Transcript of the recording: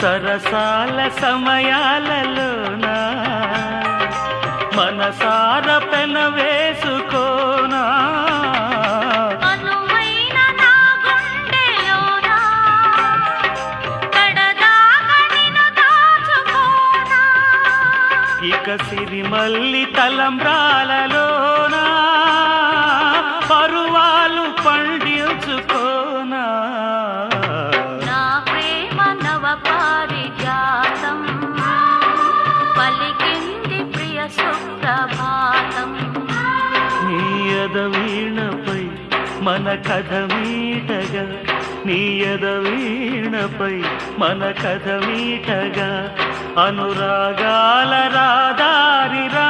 సరసాల సమయాలలోన మనసార పెన వేసుకోనా అనువైన నా గుండెలోన కడదాకా నిన్ను దాచుకోనా ఇక సిరిమల్లి తలంబ్రాలలోన పరువాలు పండించుకోనా నా ప్రేమ నవ పారిజాతం పలికింది ప్రియ సుప్రభాతం నీ ఎదవీణపై మన కథ మీటగా నీ ఎదవీణపై మన కథ మీటగా అనురాగాల రాదారి రా